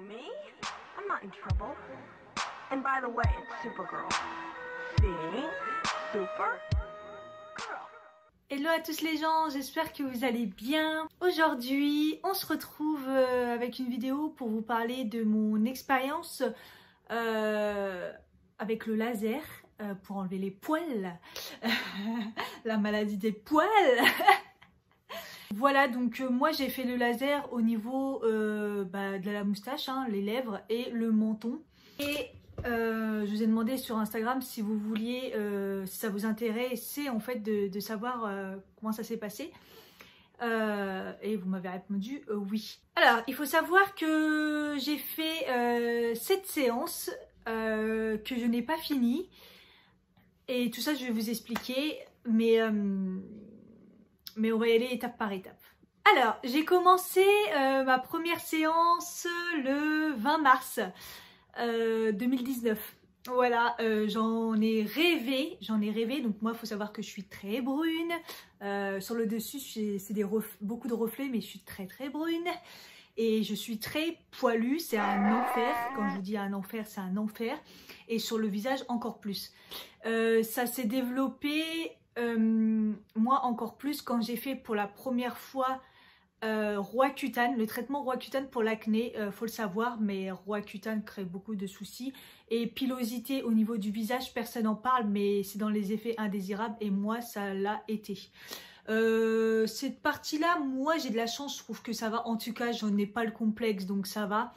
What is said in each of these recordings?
me? I'm not in trouble. And by the way, it's Supergirl. See? Supergirl. Hello à tous les gens, j'espère que vous allez bien. Aujourd'hui, on se retrouve avec une vidéo pour vous parler de mon expérience avec le laser pour enlever les poils. La maladie des poils. Voilà, donc moi j'ai fait le laser au niveau de la moustache, hein, les lèvres et le menton. Et je vous ai demandé sur Instagram si vous vouliez, si ça vous intéressait en fait de savoir comment ça s'est passé. Et vous m'avez répondu oui. Alors, il faut savoir que j'ai fait cette séance que je n'ai pas fini. Et tout ça, je vais vous expliquer. Mais on va y aller étape par étape. Alors, j'ai commencé ma première séance le 20 mars 2019. Voilà, j'en ai rêvé. Donc moi, il faut savoir que je suis très brune. Sur le dessus, c'est beaucoup de reflets, mais je suis très brune. Et je suis très poilue, c'est un enfer. Quand je vous dis un enfer, c'est un enfer. Et sur le visage, encore plus. Ça s'est développé... moi encore plus quand j'ai fait pour la première fois Roaccutane, le traitement Roaccutane pour l'acné, faut le savoir, mais Roaccutane crée beaucoup de soucis. Et pilosité au niveau du visage, personne n'en parle, mais c'est dans les effets indésirables et moi ça l'a été. Cette partie là, moi j'ai de la chance, je trouve que ça va, en tout cas j'en ai pas le complexe, donc ça va.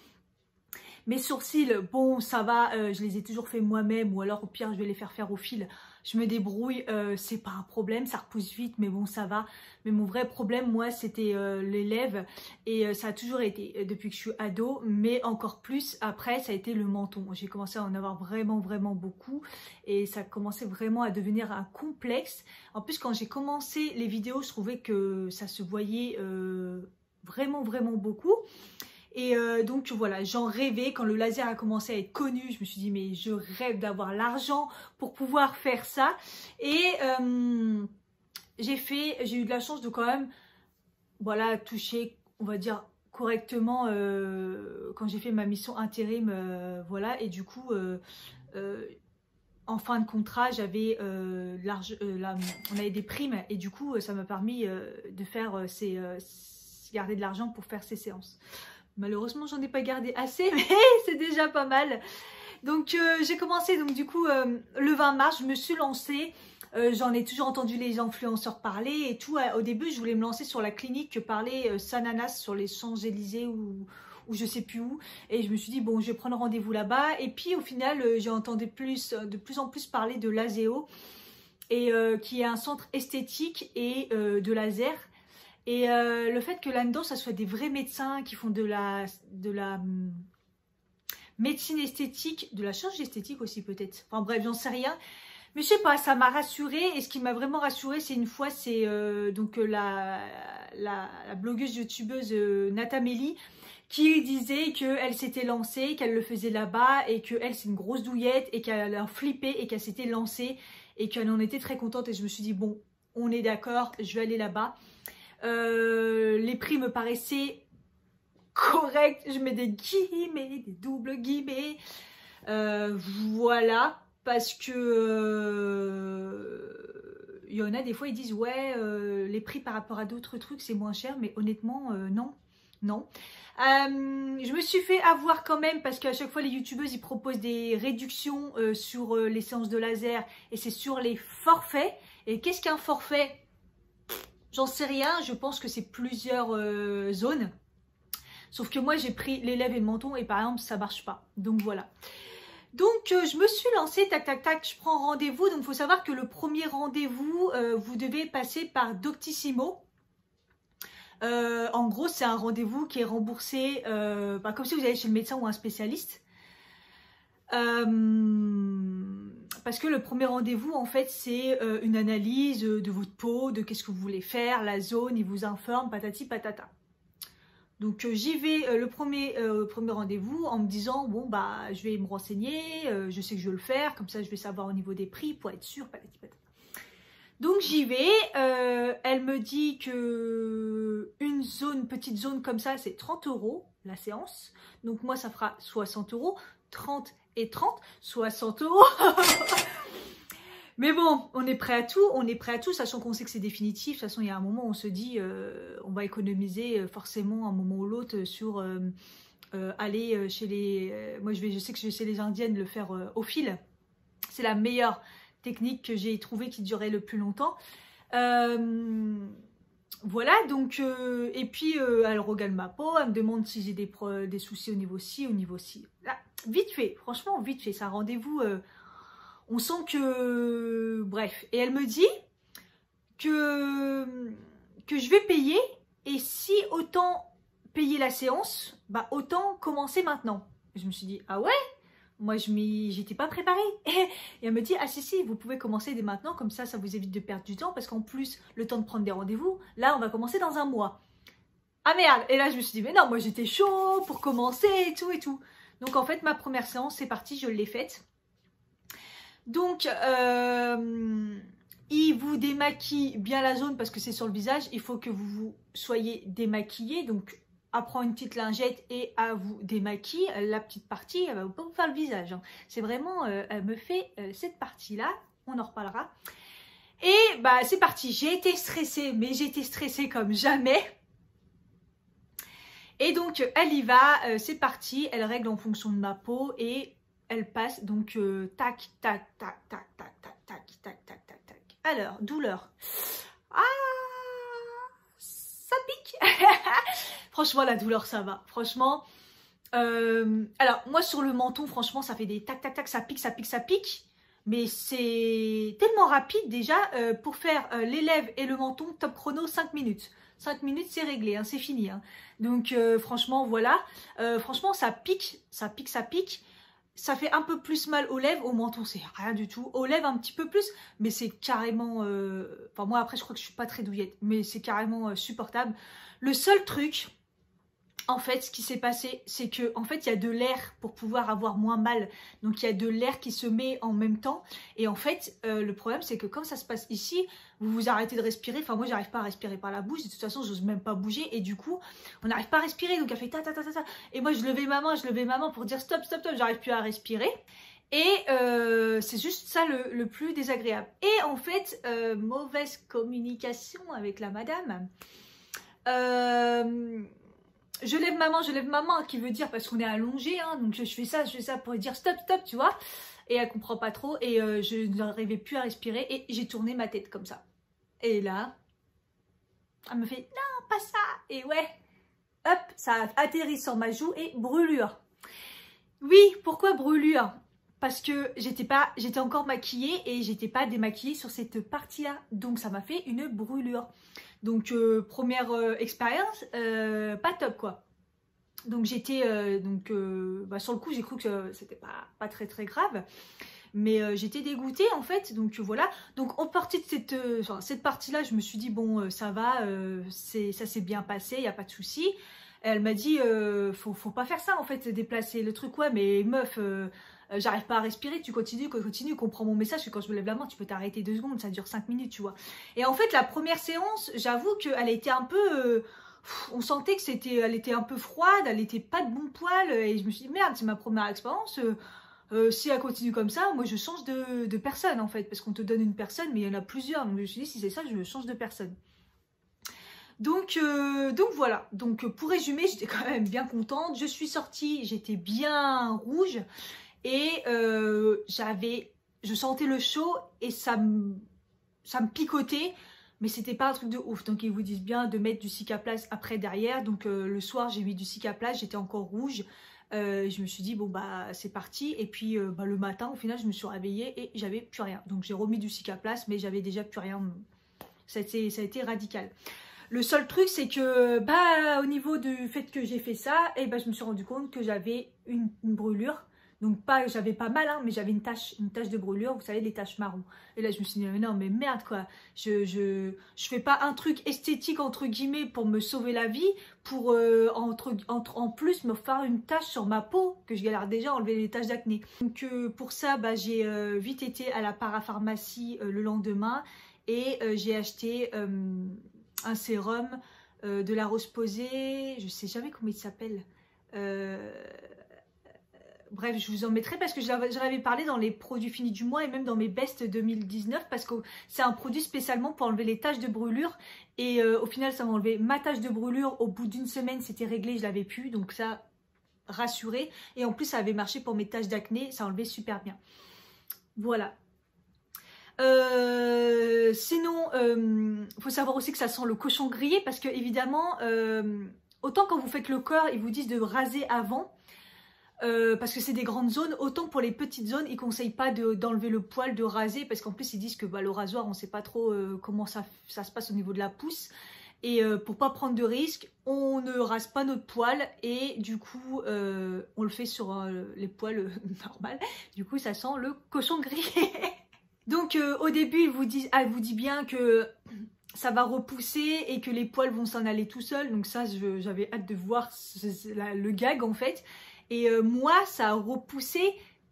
Mes sourcils, bon ça va, je les ai toujours fait moi-même, ou alors au pire je vais les faire au fil. Je me débrouille, c'est pas un problème, ça repousse vite, mais bon ça va. Mais mon vrai problème, moi, c'était les lèvres. Et ça a toujours été depuis que je suis ado, mais encore plus après, ça a été le menton. J'ai commencé à en avoir vraiment beaucoup. Et ça commençait vraiment à devenir un complexe. En plus, quand j'ai commencé les vidéos, je trouvais que ça se voyait vraiment beaucoup. Et donc voilà, j'en rêvais. Quand le laser a commencé à être connu, je me suis dit mais je rêve d'avoir l'argent pour pouvoir faire ça. Et j'ai eu de la chance de quand même, voilà, toucher, on va dire correctement quand j'ai fait ma mission intérim, voilà. Et du coup, en fin de contrat, j'avais on avait des primes et du coup, ça m'a permis de faire garder de l'argent pour faire ces séances. Malheureusement, j'en ai pas gardé assez, mais c'est déjà pas mal. Donc, j'ai commencé, donc du coup, le 20 mars, je me suis lancée. J'en ai toujours entendu les influenceurs parler et tout. Au début, je voulais me lancer sur la clinique que parlait Sananas sur les Champs-Élysées ou je sais plus où. Et je me suis dit, bon, je vais prendre rendez-vous là-bas. Et puis, au final, j'ai entendu de plus en plus parler de l'Aseo, et qui est un centre esthétique et de laser. Et le fait que là-dedans, ça soit des vrais médecins qui font de la médecine esthétique, de la chirurgie esthétique aussi peut-être. Enfin bref, j'en sais rien. Mais je sais pas, ça m'a rassurée. Et ce qui m'a vraiment rassurée, c'est une fois, c'est la blogueuse youtubeuse Natamélie qui disait qu'elle s'était lancée, qu'elle le faisait là-bas et qu'elle c'est une grosse douillette et qu'elle a flippé et qu'elle s'était lancée et qu'elle en était très contente. Et je me suis dit, bon, on est d'accord, je vais aller là-bas. Les prix me paraissaient corrects, je mets des guillemets, des doubles guillemets, voilà, parce que il y en a des fois ils disent ouais, les prix par rapport à d'autres trucs c'est moins cher, mais honnêtement non. Je me suis fait avoir quand même parce qu'à chaque fois les youtubeuses ils proposent des réductions sur les séances de laser et c'est sur les forfaits. Et qu'est-ce qu'un forfait? J'en sais rien, je pense que c'est plusieurs zones. Sauf que moi, j'ai pris les lèvres et le menton et par exemple, ça marche pas. Donc voilà. Donc, je me suis lancée, tac, je prends rendez-vous. Donc, il faut savoir que le premier rendez-vous, vous devez passer par Doctissimo. En gros, c'est un rendez-vous qui est remboursé comme si vous allez chez le médecin ou un spécialiste. Parce que le premier rendez-vous, en fait, c'est une analyse de votre peau, de qu'est-ce que vous voulez faire, la zone, il vous informe, patati patata. Donc j'y vais le premier rendez-vous en me disant, bon, bah, je vais me renseigner, je sais que je vais le faire, comme ça je vais savoir au niveau des prix pour être sûre, patati patata. Donc j'y vais, elle me dit que une petite zone comme ça, c'est 30 € la séance. Donc moi, ça fera 60 €, 30 et 30, 60 €. Mais bon, on est prêt à tout, sachant qu'on sait que c'est définitif. De toute façon, il y a un moment où on se dit, on va économiser forcément un moment ou l'autre sur aller chez les... moi, je sais que je vais chez les Indiennes le faire au fil. C'est la meilleure technique que j'ai trouvée qui durait le plus longtemps. Voilà, donc, et puis elle regarde ma peau, elle me demande si j'ai des soucis au niveau ci, au niveau ci. Là, vite fait, franchement, vite fait, c'est un rendez-vous, on sent que... Bref, et elle me dit que je vais payer, et si autant payer la séance, bah autant commencer maintenant. Et je me suis dit, ah ouais? Moi, j'étais pas préparée. Et elle me dit, ah si, vous pouvez commencer dès maintenant, comme ça vous évite de perdre du temps, parce qu'en plus, le temps de prendre des rendez-vous, là, on va commencer dans un mois. Ah merde! Et là, je me suis dit, mais non, moi, j'étais chaud pour commencer et tout et tout. Donc, en fait, ma première séance, c'est parti, je l'ai faite. Donc, il vous démaquille bien la zone, parce que c'est sur le visage, il faut que vous soyez démaquillé, donc à prendre une petite lingette et à vous démaquiller. La petite partie, elle va pas vous faire le visage. Hein. C'est vraiment, elle me fait cette partie-là. On en reparlera. Et bah c'est parti. J'ai été stressée, mais j'ai été stressée comme jamais. Et donc, elle y va. C'est parti. Elle règle en fonction de ma peau et elle passe. Donc, tac, tac, tac, tac, tac, tac, tac, tac, tac, tac, tac. Alors, douleur. Ah, ça pique. Franchement, la douleur, ça va. Franchement, alors, moi, sur le menton, franchement, ça fait des tac, tac, tac, ça pique, ça pique, ça pique. Mais c'est tellement rapide, déjà, pour faire les lèvres et le menton, top chrono, 5 minutes. 5 minutes, c'est réglé, hein, c'est fini. Hein. Donc, franchement, voilà. Franchement, ça pique, ça pique, ça pique. Ça fait un peu plus mal aux lèvres, au menton, c'est rien du tout. Aux lèvres, un petit peu plus, mais c'est carrément... Enfin, moi, après, je crois que je suis pas très douillette, mais c'est carrément supportable. Le seul truc... En fait, ce qui s'est passé, c'est que en fait, il y a de l'air pour pouvoir avoir moins mal. Donc, il y a de l'air qui se met en même temps. Et en fait, le problème, c'est que quand ça se passe ici, vous vous arrêtez de respirer. Enfin, moi, j'arrive pas à respirer par la bouche. De toute façon, j'ose même pas bouger. Et du coup, on n'arrive pas à respirer. Donc, elle fait ta ta ta ta ta. Et moi, je levais ma main pour dire stop, stop, stop. J'arrive plus à respirer. Et c'est juste ça le plus désagréable. Et en fait, mauvaise communication avec la madame. Je lève ma main, qui veut dire parce qu'on est allongé, hein, donc je fais ça pour dire stop, stop, tu vois. Et elle comprend pas trop et je n'arrivais plus à respirer et j'ai tourné ma tête comme ça. Et là, elle me fait non, pas ça. Et ouais, hop, ça a atterri sur ma joue et brûlure. Oui, pourquoi brûlure? Parce que j'étais encore maquillée et j'étais pas démaquillée sur cette partie-là. Donc ça m'a fait une brûlure. Donc première expérience, pas top quoi. Donc j'étais, sur le coup j'ai cru que c'était pas très très grave. Mais j'étais dégoûtée en fait, donc voilà. Donc en partie de cette partie-là, je me suis dit bon ça va, ça s'est bien passé, il n'y a pas de souci. Elle m'a dit faut pas faire ça en fait, déplacer le truc, ouais mais meuf... j'arrive pas à respirer, tu continues, comprends mon message, que quand je me lève la main, tu peux t'arrêter 2 secondes, ça dure 5 minutes, tu vois. Et en fait, la première séance, j'avoue qu'elle était un peu... on sentait que elle était un peu froide, elle était pas de bon poil, et je me suis dit, merde, c'est ma première expérience, si elle continue comme ça, moi je change de personne en fait, parce qu'on te donne une personne, mais il y en a plusieurs, donc je me suis dit, si c'est ça, je change de personne. Donc voilà, donc pour résumer, j'étais quand même bien contente, je suis sortie, j'étais bien rouge, et je sentais le chaud et ça me picotait, mais c'était pas un truc de ouf. Donc ils vous disent bien de mettre du Cicaplast après derrière. Donc le soir j'ai mis du Cicaplast, j'étais encore rouge. Je me suis dit bon bah c'est parti. Et puis le matin au final je me suis réveillée et j'avais plus rien. Donc j'ai remis du Cicaplast mais j'avais déjà plus rien. Ça a été radical. Le seul truc c'est que au niveau du fait que j'ai fait ça, et je me suis rendu compte que j'avais une brûlure. Donc j'avais pas mal, hein, mais j'avais une tache de brûlure, vous savez, les taches marron. Et là, je me suis dit, non, mais merde, quoi. Je fais pas un truc esthétique, entre guillemets, pour me sauver la vie, pour en plus me faire une tache sur ma peau, que je galère déjà à enlever les taches d'acné. Donc pour ça, j'ai vite été à la parapharmacie le lendemain. Et j'ai acheté un sérum de la Roche-Posay, je sais jamais comment il s'appelle. Bref, je vous en mettrai parce que j'en avais parlé dans les produits finis du mois et même dans mes bests 2019 parce que c'est un produit spécialement pour enlever les taches de brûlure et au final ça m'a enlevé ma tache de brûlure. Au bout d'une semaine c'était réglé, je l'avais plus, donc ça rassuré, et en plus ça avait marché pour mes taches d'acné, ça enlevait super bien. Voilà. Sinon, faut savoir aussi que ça sent le cochon grillé parce que évidemment, autant quand vous faites le corps, ils vous disent de raser avant. Parce que c'est des grandes zones, autant pour les petites zones, ils ne conseillent pas d'enlever le poil, de raser, parce qu'en plus ils disent que le rasoir, on ne sait pas trop comment ça se passe au niveau de la pousse. Et pour pas prendre de risques, on ne rase pas notre poil et du coup on le fait sur les poils normales. Du coup ça sent le cochon grillé. Donc au début elle vous dit bien que ça va repousser et que les poils vont s'en aller tout seuls. Donc ça j'avais hâte de voir le gag en fait. Et moi, ça a repoussé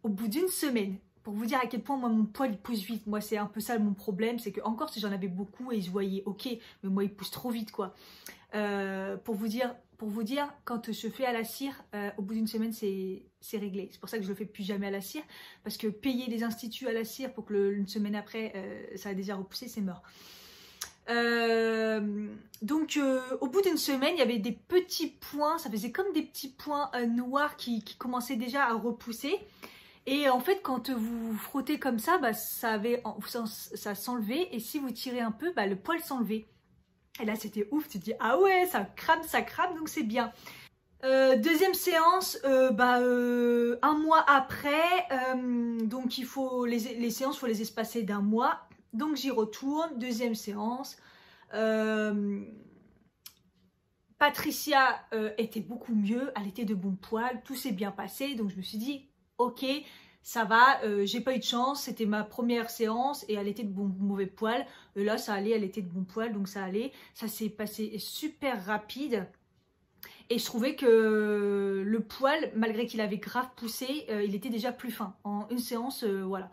au bout d'une semaine. Pour vous dire à quel point moi, mon poil il pousse vite. Moi, c'est un peu ça mon problème. C'est que encore si j'en avais beaucoup et je voyais ok, mais moi, il pousse trop vite quoi. Pour vous dire, quand je fais à la cire, au bout d'une semaine, c'est réglé. C'est pour ça que je le fais plus jamais à la cire. Parce que payer des instituts à la cire pour que une semaine après, ça a déjà repoussé, c'est mort. Donc au bout d'une semaine, il y avait des petits points, ça faisait comme des petits points noirs qui commençaient déjà à repousser. Et en fait, quand vous frottez comme ça, ça s'enlevait. Et si vous tirez un peu, le poil s'enlevait. Et là, c'était ouf. Tu te dis, ah ouais, ça crame, donc c'est bien. Deuxième séance, un mois après. Donc il faut les séances, il faut les espacer d'un mois. Donc j'y retourne, deuxième séance. Patricia était beaucoup mieux, elle était de bon poil, tout s'est bien passé. Donc je me suis dit, ok, ça va, j'ai pas eu de chance, c'était ma première séance et elle était de mauvais poil. Là ça allait, elle était de bon poil, donc ça allait. Ça s'est passé super rapide. Et je trouvais que le poil, malgré qu'il avait grave poussé, il était déjà plus fin. En une séance, voilà.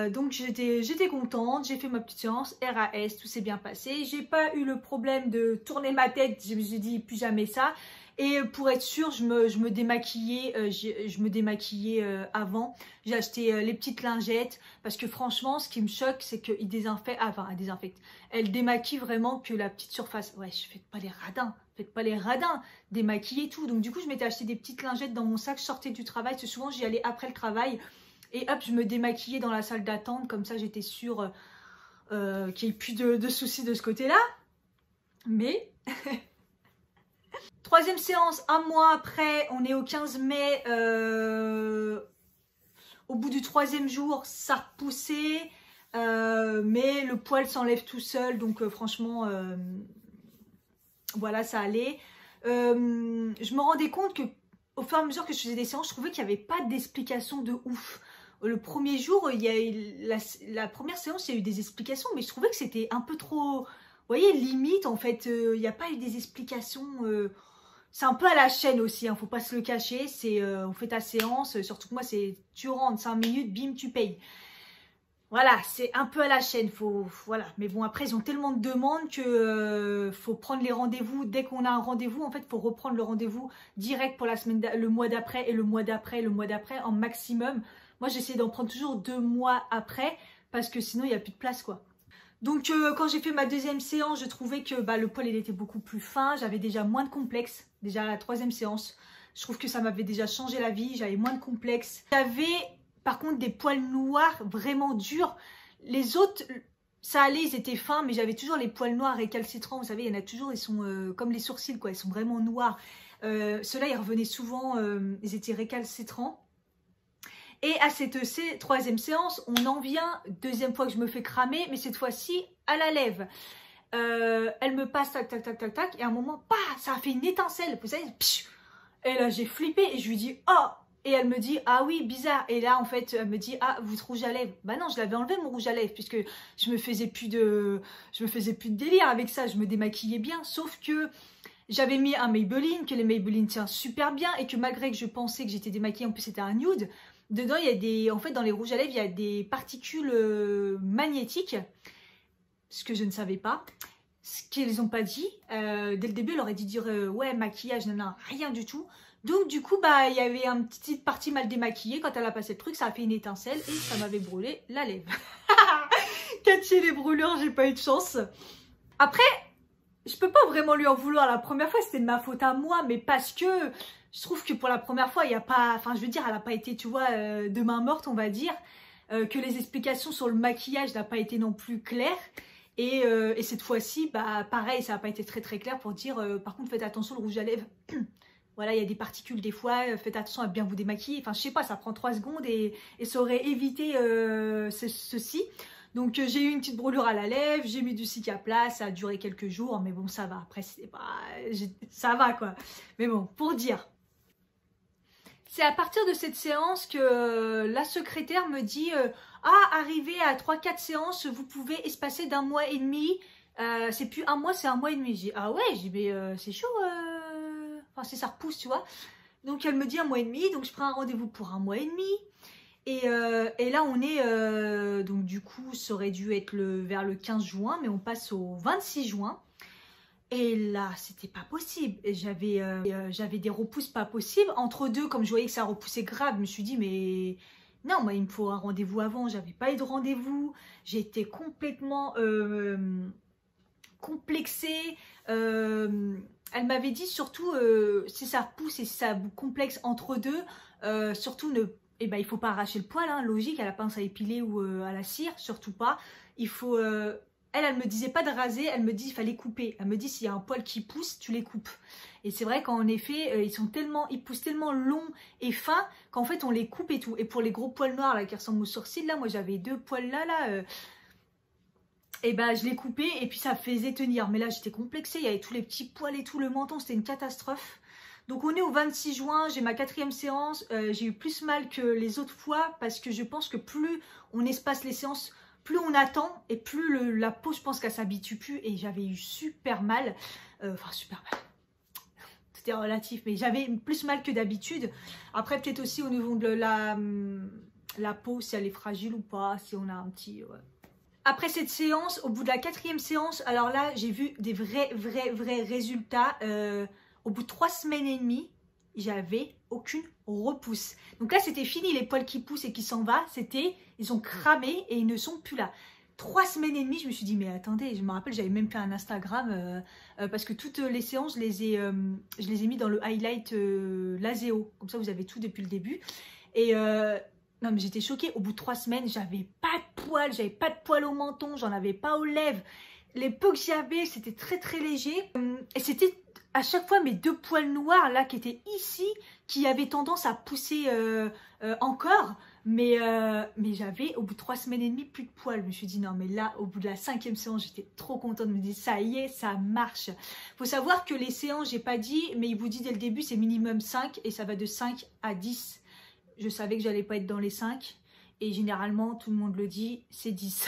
Donc j'étais contente, j'ai fait ma petite séance, RAS, tout s'est bien passé. J'ai pas eu le problème de tourner ma tête, je me suis dit plus jamais ça. Et pour être sûre, je me démaquillais, avant. J'ai acheté les petites lingettes parce que franchement, ce qui me choque, c'est qu'ils désinfectent, elle démaquille vraiment que la petite surface. Ouais, faites pas les radins, démaquillez tout. Donc du coup, je m'étais acheté des petites lingettes dans mon sac, je sortais du travail, parce que souvent j'y allais après le travail. Et hop, je me démaquillais dans la salle d'attente, comme ça j'étais sûre qu'il n'y ait plus de soucis de ce côté-là. Mais, troisième séance, un mois après, on est au 15 mai, au bout du troisième jour, ça repoussait, mais le poil s'enlève tout seul, donc franchement, voilà, ça allait. Je me rendais compte que au fur et à mesure que je faisais des séances, je trouvais qu'il n'y avait pas d'explication de ouf. Le premier jour, il y a eu la première séance, il y a eu des explications, mais je trouvais que c'était un peu trop, vous voyez, limite en fait. Il n'y a pas eu des explications. C'est un peu à la chaîne aussi, hein, faut pas se le cacher. C'est on fait ta séance, surtout que moi, c'est tu rentres 5 minutes, bim, tu payes. Voilà, c'est un peu à la chaîne, voilà. Mais bon, après, ils ont tellement de demandes que faut prendre les rendez-vous. Dès qu'on a un rendez-vous, en fait, il faut reprendre le rendez-vous direct pour la semaine, le mois d'après et le mois d'après, le mois d'après, en maximum. Moi, j'essaie d'en prendre toujours 2 mois après parce que sinon, il n'y a plus de place, quoi. Donc, quand j'ai fait ma deuxième séance, je trouvais que le poil, il était beaucoup plus fin. J'avais déjà moins de complexes. Déjà, à la troisième séance, je trouve que ça m'avait déjà changé la vie. J'avais moins de complexes. J'avais... Par contre, des poils noirs vraiment durs. Les autres, ça allait, ils étaient fins, mais j'avais toujours les poils noirs récalcitrants. Vous savez, il y en a toujours, ils sont comme les sourcils, quoi. Ils sont vraiment noirs. Ceux-là, ils revenaient souvent, ils étaient récalcitrants. Et à cette troisième séance, on en vient. Deuxième fois que je me fais cramer, mais cette fois-ci, à la lèvre. Elle me passe, tac, tac, tac, tac, tac. Et à un moment, ça a fait une étincelle. Vous savez, psh, et là, j'ai flippé et je lui dis, oh! Et elle me dit, ah oui, bizarre. Et là, en fait, elle me dit, ah, votre rouge à lèvres. Bah non, je l'avais enlevé, mon rouge à lèvres, puisque je me faisais plus de délire avec ça. Je me démaquillais bien. Sauf que j'avais mis un Maybelline, que les Maybelline tient super bien, et que malgré que je pensais que j'étais démaquillée, en plus c'était un nude, dedans, il y a en fait, dans les rouges à lèvres, il y a des particules magnétiques. ce que je ne savais pas. Ce qu'ils n'ont pas dit, dès le début, elle aurait dû dire ouais, maquillage, non, rien du tout. Donc du coup, bah, il y avait une petite partie mal démaquillée. Quand elle a passé le truc, ça a fait une étincelle et ça m'avait brûlé la lèvre. Cathy, les brûlures, j'ai pas eu de chance. Après, je peux pas vraiment lui en vouloir. La première fois, c'était de ma faute à moi, mais parce que je trouve que pour la première fois, il n'y a pas... Enfin, je veux dire, elle n'a pas été, tu vois, de main morte, on va dire. Que les explications sur le maquillage n'ont pas été non plus claires. Et cette fois-ci, bah, pareil, ça n'a pas été très très clair pour dire, par contre, faites attention, le rouge à lèvres, voilà, il y a des particules des fois, faites attention à bien vous démaquiller. Enfin, je sais pas, ça prend 3 secondes et ça aurait évité ceci. Donc, j'ai eu une petite brûlure à la lèvre, j'ai mis du Cicaplast, ça a duré quelques jours, mais bon, ça va. Après, c'est pas... ça va, quoi. Mais bon, pour dire... C'est à partir de cette séance que la secrétaire me dit ah, arrivé à 3-4 séances, vous pouvez espacer d'1 mois et demi. C'est plus 1 mois, c'est 1 mois et demi. J'ai dit ah ouais, j'ai dit c'est chaud. Enfin, si ça repousse, tu vois. Donc elle me dit 1 mois et demi, donc je prends un rendez-vous pour 1 mois et demi. Et là on est, donc du coup ça aurait dû être vers le 15 juin, mais on passe au 26 juin. Et là, c'était pas possible. J'avais des repousses pas possibles. Entre deux, comme je voyais que ça repoussait grave, je me suis dit, mais non, moi, il me faut un rendez-vous avant. J'avais pas eu de rendez-vous. J'étais complètement complexée. Elle m'avait dit, surtout, si ça repousse et si ça vous complexe entre deux, surtout, eh ben, il faut pas arracher le poil. Hein, logique, à la pince à épiler ou à la cire, surtout pas. Il faut... Elle me disait pas de raser, elle me dit il fallait couper. Elle me dit s'il y a un poil qui pousse, tu les coupes. Et c'est vrai qu'en effet, ils poussent tellement longs et fins qu'en fait on les coupe et tout. Et pour les gros poils noirs là qui ressemblent aux sourcils, là, moi j'avais 2 poils là, et ben je les coupais et puis ça faisait tenir. Mais là j'étais complexée, il y avait tous les petits poils et tout, le menton, c'était une catastrophe. Donc on est au 26 juin, j'ai ma 4e séance, j'ai eu plus mal que les autres fois parce que je pense que plus on espace les séances, plus on attend et plus la peau, je pense qu'elle s'habitue plus. Et j'avais eu super mal. Enfin, super mal. C'était relatif, mais j'avais plus mal que d'habitude. Après, peut-être aussi au niveau de la peau, si elle est fragile ou pas, si on a un petit... Ouais. Après cette séance, au bout de la 4e séance, alors là, j'ai vu des vrais résultats. Au bout de 3 semaines et demie, j'avais aucune repousse. Donc là, c'était fini les poils qui poussent et qui s'en va. Ils ont cramé et ils ne sont plus là. 3 semaines et demie, je me suis dit, mais attendez, je me rappelle, j'avais même fait un Instagram parce que toutes les séances, je les ai mis dans le highlight Lazéo. Comme ça, vous avez tout depuis le début. Et non, mais j'étais choquée. Au bout de 3 semaines, j'avais pas de poils. J'avais pas de poils au menton. J'en avais pas aux lèvres. Les peu que j'avais, c'était très léger. Et c'était à chaque fois mes 2 poils noirs là qui étaient ici, qui avaient tendance à pousser encore. Mais j'avais, au bout de 3 semaines et demie, plus de poils. Je me suis dit, non, mais là, au bout de la 5e séance, j'étais trop contente de me dire, ça y est, ça marche. Faut savoir que les séances, j'ai pas dit, mais il vous dit dès le début, c'est minimum 5 et ça va de 5 à 10. Je savais que j'allais pas être dans les 5 et généralement, tout le monde le dit, c'est 10.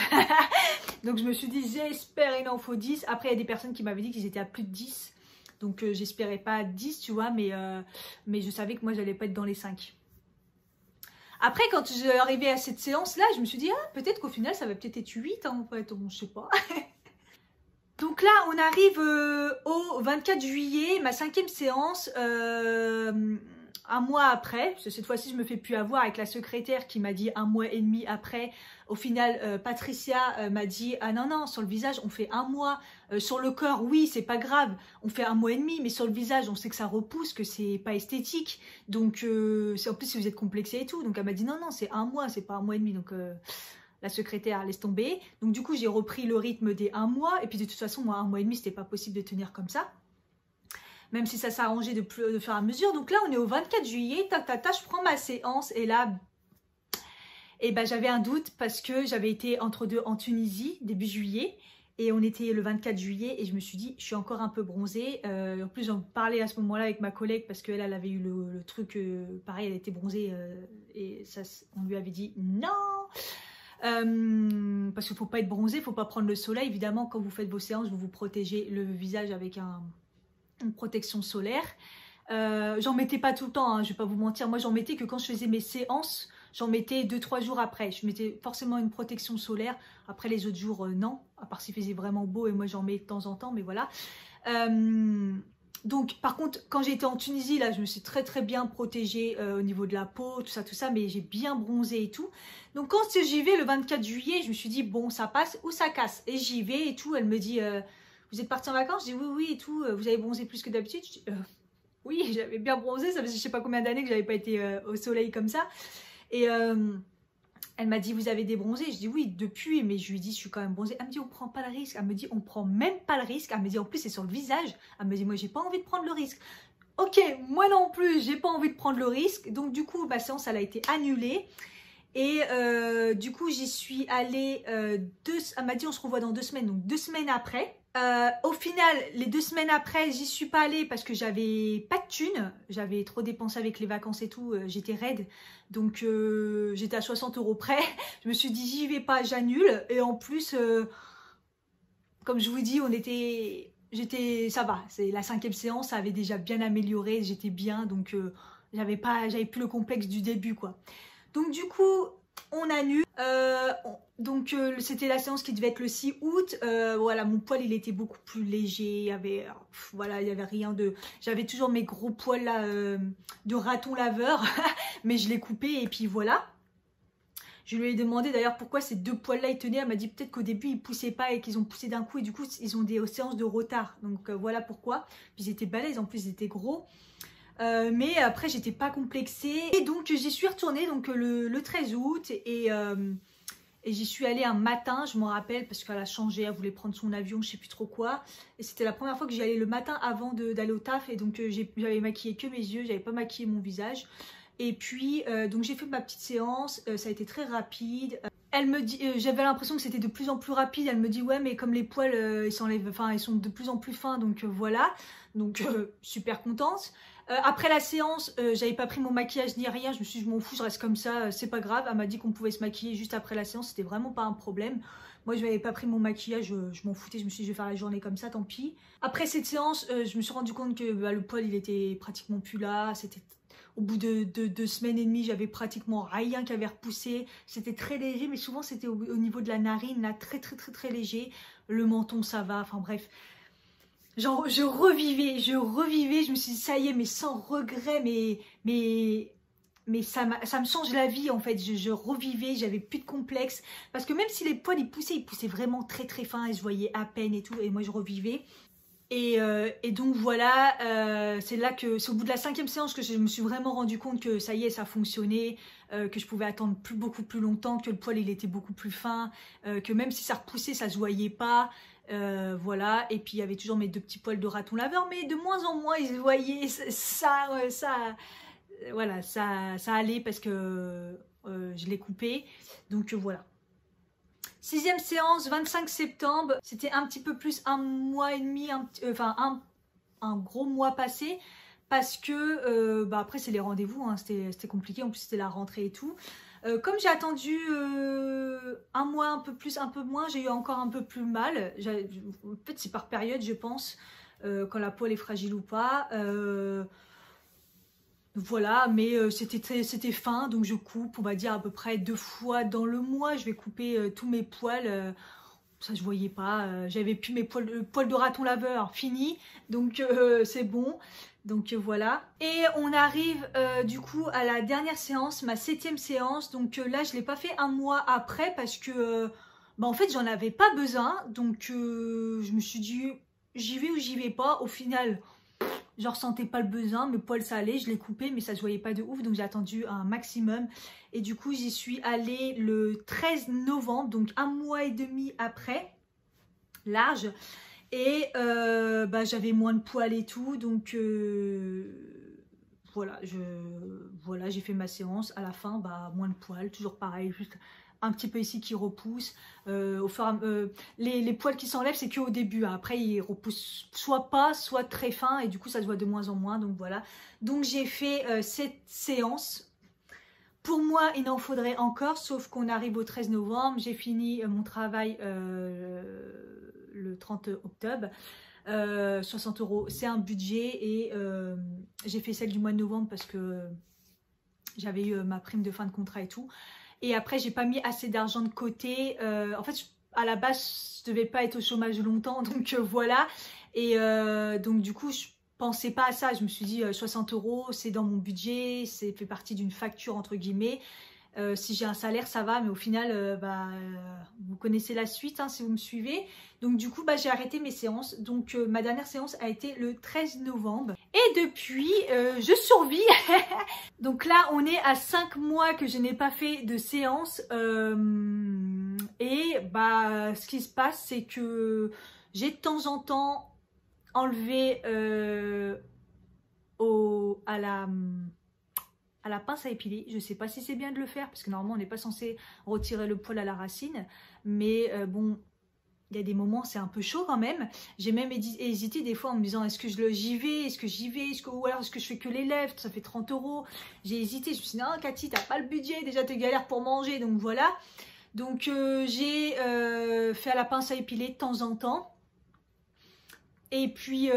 Donc, je me suis dit, j'espère, il en faut 10. Après, il y a des personnes qui m'avaient dit qu'ils étaient à plus de 10. Donc, j'espérais pas 10, tu vois, mais je savais que moi, j'allais pas être dans les 5. Après, quand je suis arrivée à cette séance-là, je me suis dit, ah, peut-être qu'au final, ça va peut-être être 8, hein, en fait, je sais pas. Donc là, on arrive au 24 juillet, ma 5e séance, un mois après. Parce que cette fois-ci, je me fais plus avoir avec la secrétaire qui m'a dit 1 mois et demi après. Au final, Patricia m'a dit, ah non, sur le visage, on fait 1 mois. Sur le corps, oui, c'est pas grave, on fait 1 mois et demi, mais sur le visage, on sait que ça repousse, que c'est pas esthétique. Donc, en plus, si vous êtes complexé et tout. Donc, elle m'a dit, non, c'est 1 mois, c'est pas 1 mois et demi. Donc, la secrétaire laisse tomber. Donc, du coup, j'ai repris le rythme des 1 mois. Et puis, de toute façon, moi, 1 mois et demi, c'était pas possible de tenir comme ça. Même si ça s'arrangeait de fur et à mesure. Donc là, on est au 24 juillet, je prends ma séance et là, eh ben, j'avais un doute parce que j'avais été entre deux en Tunisie, début juillet, et on était le 24 juillet et je me suis dit, je suis encore un peu bronzée. En plus, j'en parlais à ce moment-là avec ma collègue parce qu'elle avait eu le truc, pareil, elle était bronzée et ça, on lui avait dit non. Parce qu'il ne faut pas être bronzé, il ne faut pas prendre le soleil. Évidemment, quand vous faites vos séances, vous vous protégez le visage avec une protection solaire. J'en mettais pas tout le temps, hein, je vais pas vous mentir. Moi, j'en mettais que quand je faisais mes séances. j'en mettais 2-3 jours après. Je mettais forcément une protection solaire. Après les autres jours, non. À part s'il faisait vraiment beau et moi j'en mets de temps en temps, mais voilà. Donc par contre, quand j'étais en Tunisie, là, je me suis très bien protégée au niveau de la peau, tout ça, mais j'ai bien bronzé et tout. Donc quand j'y vais le 24 juillet, je me suis dit, bon, ça passe ou ça casse. Et j'y vais et tout, elle me dit, vous êtes parti en vacances? Je dis, oui, et tout, vous avez bronzé plus que d'habitude? Je dis, oui, j'avais bien bronzé, ça faisait je sais pas combien d'années que j'avais pas été au soleil comme ça. Et elle m'a dit, vous avez débronzé? Je dis, oui, depuis, mais je lui dis, je suis quand même bronzée. Elle me dit, on prend pas le risque. Elle me dit, on prend même pas le risque. Elle me dit, en plus, c'est sur le visage. Elle me dit, moi, j'ai pas envie de prendre le risque. Ok, moi non plus, j'ai pas envie de prendre le risque. Donc, du coup, ma séance, elle a été annulée. Et du coup, j'y suis allée, elle m'a dit, on se revoit dans 2 semaines, donc 2 semaines après. Au final, les 2 semaines après, j'y suis pas allée parce que j'avais pas de thunes. J'avais trop dépensé avec les vacances et tout. J'étais raide. Donc, j'étais à 60 € près. Je me suis dit, j'y vais pas, j'annule. Et en plus, comme je vous dis, ça va. C'est la 5e séance, ça avait déjà bien amélioré. J'étais bien. Donc, j'avais plus le complexe du début, quoi. Donc, du coup, on annule. Donc c'était la séance qui devait être le 6 août. Voilà, mon poil il était beaucoup plus léger. Voilà, il y avait rien de. J'avais toujours mes gros poils là de raton laveur, mais je l'ai coupé et puis voilà. Je lui ai demandé d'ailleurs pourquoi ces 2 poils là ils tenaient. Elle m'a dit peut-être qu'au début ils poussaient pas et qu'ils ont poussé d'un coup et du coup ils ont des séances de retard. Donc voilà pourquoi. Puis ils étaient balèzes, en plus ils étaient gros. Mais après j'étais pas complexée et donc j'y suis retournée donc le 13 août et j'y suis allée un matin, je m'en rappelle, parce qu'elle a changé, elle voulait prendre son avion, je sais plus trop quoi. Et c'était la première fois que j'y allais le matin avant d'aller au taf. Et donc j'avais maquillé que mes yeux, j'avais pas maquillé mon visage. Et puis donc j'ai fait ma petite séance, ça a été très rapide. Elle me dit, j'avais l'impression que c'était de plus en plus rapide. Elle me dit ouais mais comme les poils ils s'enlèvent, enfin ils sont de plus en plus fins donc voilà. Donc super contente. Après la séance, j'avais pas pris mon maquillage ni rien. Je me suis dit, je m'en fous, je reste comme ça, c'est pas grave. Elle m'a dit qu'on pouvait se maquiller juste après la séance, c'était vraiment pas un problème. Moi, je n'avais pas pris mon maquillage, je m'en foutais. Je me suis dit, je vais faire la journée comme ça, tant pis. Après cette séance, je me suis rendu compte que le poil, il était pratiquement plus là. C'était au bout de 2 semaines et demie, j'avais pratiquement rien qui avait repoussé. C'était très léger, mais souvent c'était au niveau de la narine, là, très léger. Le menton, ça va. Enfin bref. Genre, je revivais, je me suis dit, ça y est, mais sans regret, mais ça me change la vie, en fait. Je revivais, j'avais plus de complexe. Parce que même si les poils, ils poussaient vraiment très fin et je voyais à peine et tout. Et moi, je revivais. Et donc, voilà, c'est au bout de la 5e séance que je me suis vraiment rendu compte que ça y est, ça fonctionnait. Que je pouvais attendre beaucoup plus longtemps, que le poil, il était beaucoup plus fin. Que même si ça repoussait, ça se voyait pas. Voilà, et puis il y avait toujours mes 2 petits poils de raton laveur, mais de moins en moins ils se voyaient, voilà, ça allait parce que je l'ai coupé, donc voilà. 6e séance, 25 septembre, c'était un petit peu plus 1 mois et demi, un gros mois passé, parce que après c'est les rendez-vous, hein, c'était compliqué, en plus c'était la rentrée et tout. Comme j'ai attendu 1 mois, un peu plus, un peu moins, j'ai eu encore un peu plus mal. En fait, c'est par période, je pense, quand la peau elle est fragile ou pas. Voilà, mais c'était fin, donc je coupe, on va dire à peu près 2 fois dans le mois. Je vais couper tous mes poils. Ça, je voyais pas. J'avais plus mes poils de raton laveur, fini. Donc, c'est bon. Donc voilà, et on arrive du coup à la dernière séance, ma 7e séance. Donc là je l'ai pas fait 1 mois après parce que en fait j'en avais pas besoin. Donc je me suis dit j'y vais ou j'y vais pas. Au final je ressentais pas le besoin, mes poils ça allait, je l'ai coupé mais ça se voyait pas de ouf, donc j'ai attendu un maximum. Et du coup j'y suis allée le 13 novembre, donc 1 mois et demi après, large. Et j'avais moins de poils et tout, donc voilà, j'ai fait ma séance. À la fin, moins de poils, toujours pareil, juste un petit peu ici qui repousse. Les poils qui s'enlèvent, c'est qu'au début. Hein. Après, ils repoussent soit pas, soit très fin, et du coup, ça se voit de moins en moins. Donc voilà. Donc j'ai fait cette séance. Pour moi, il en faudrait encore, sauf qu'on arrive au 13 novembre. J'ai fini mon travail le 30 octobre. 60 €, c'est un budget, et j'ai fait celle du mois de novembre parce que J'avais eu ma prime de fin de contrat et tout. Et après, j'ai pas mis assez d'argent de côté. En fait, à la base, je devais pas être au chômage longtemps, donc voilà. Et donc du coup, je pensais pas à ça. Je me suis dit 60 €, c'est dans mon budget, c'est fait partie d'une facture entre guillemets. Si j'ai un salaire, ça va, mais au final, vous connaissez la suite hein, si vous me suivez. Donc du coup, j'ai arrêté mes séances. Donc ma dernière séance a été le 13 novembre. Et depuis, je survis. Donc là, on est à 5 mois que je n'ai pas fait de séance. Et ce qui se passe, c'est que j'ai de temps en temps enlevé à la pince à épiler. Je sais pas si c'est bien de le faire parce que normalement on n'est pas censé retirer le poil à la racine, mais bon, il y a des moments c'est un peu chaud quand même. J'ai même hésité des fois en me disant est-ce que j'y vais, ou alors est-ce que je fais que les lèvres, ça fait 30 €. J'ai hésité, je me suis dit non Cathy, t'as pas le budget, déjà tu galères pour manger, donc voilà. Donc j'ai fait à la pince à épiler de temps en temps. Et puis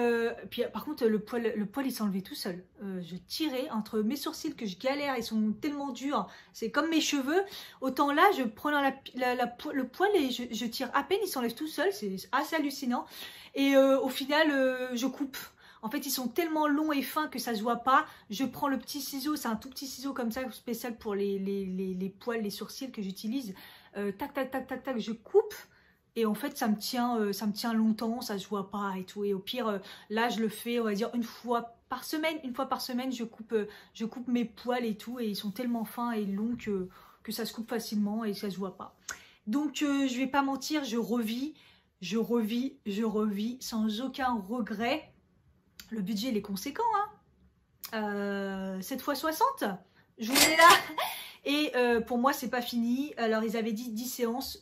par contre le poil il s'enlevait tout seul. Je tirais entre mes sourcils que je galère, ils sont tellement durs, c'est comme mes cheveux. Autant là je prends le poil et je tire à peine, il s'enlève tout seul, c'est assez hallucinant. Et au final je coupe. En fait ils sont tellement longs et fins que ça se voit pas. Je prends le petit ciseau, c'est un tout petit ciseau comme ça spécial pour les poils, les sourcils que j'utilise. Tac tac tac tac tac, je coupe. Et en fait, ça me tient longtemps, ça se voit pas et tout. Et au pire, là, je le fais, on va dire, une fois par semaine. Une fois par semaine, je coupe mes poils et tout. Et ils sont tellement fins et longs que ça se coupe facilement et ça se voit pas. Donc, je vais pas mentir, je revis sans aucun regret. Le budget, il est conséquent, hein. 7 fois 60, je vous ai là. Et pour moi, c'est pas fini. Alors, ils avaient dit 10 séances.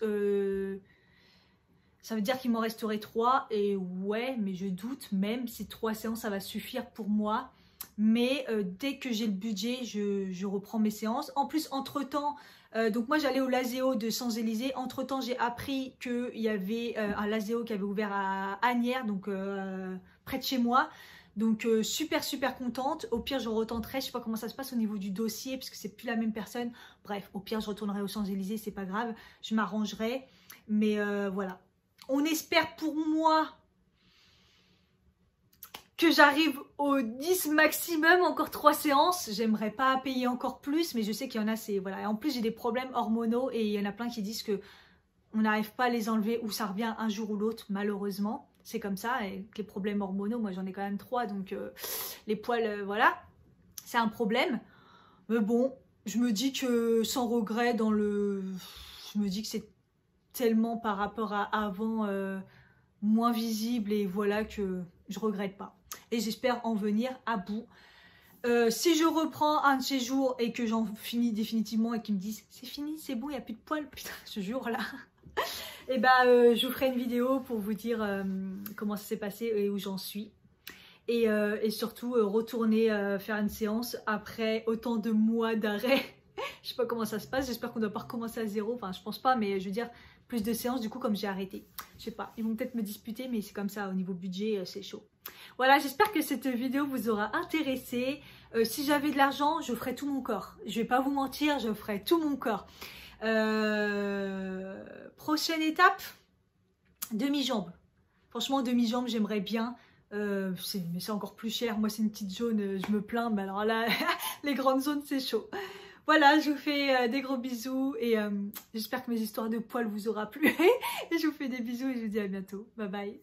Ça veut dire qu'il m'en resterait 3 et ouais, mais je doute même si 3 séances ça va suffire pour moi. Mais dès que j'ai le budget, je reprends mes séances. En plus, entre-temps, donc moi j'allais au Laséo de Champs-Élysées. Entre-temps, j'ai appris qu'il y avait un Laséo qui avait ouvert à Asnières, donc près de chez moi. Donc super contente. Au pire, je retenterai. Je sais pas comment ça se passe au niveau du dossier parce que c'est plus la même personne. Bref, au pire, je retournerai aux Champs-Élysées, c'est pas grave. Je m'arrangerai. Mais voilà. On espère pour moi que j'arrive au 10 maximum, encore 3 séances. J'aimerais pas payer encore plus, mais je sais qu'il y en a, c'est voilà. Et en plus, j'ai des problèmes hormonaux et il y en a plein qui disent que on n'arrive pas à les enlever ou ça revient un jour ou l'autre, malheureusement. C'est comme ça, et les problèmes hormonaux, moi j'en ai quand même 3, donc les poils, voilà, c'est un problème. Mais bon, je me dis que sans regret je me dis que c'est tellement par rapport à avant moins visible et voilà que je regrette pas et j'espère en venir à bout. Si je reprends un de ces jours et que j'en finis définitivement et qu'ils me disent c'est fini, c'est bon, il n'y a plus de poils, putain, ce jour là et je vous ferai une vidéo pour vous dire comment ça s'est passé et où j'en suis et surtout retourner faire une séance après autant de mois d'arrêt. Je sais pas comment ça se passe, j'espère qu'on doit pas recommencer à zéro, enfin je pense pas, mais je veux dire plus de séances du coup comme j'ai arrêté. Je sais pas, ils vont peut-être me disputer, mais c'est comme ça, au niveau budget c'est chaud. Voilà, j'espère que cette vidéo vous aura intéressé. Si j'avais de l'argent, je ferais tout mon corps. Je vais pas vous mentir, je ferais tout mon corps. Prochaine étape, demi-jambe. Franchement, demi-jambe, j'aimerais bien. Mais c'est encore plus cher. Moi, c'est une petite zone, je me plains. Mais alors là, les grandes zones, c'est chaud. Voilà, je vous fais des gros bisous et j'espère que mes histoires de poils vous aura plu. Et je vous fais des bisous et je vous dis à bientôt. Bye bye.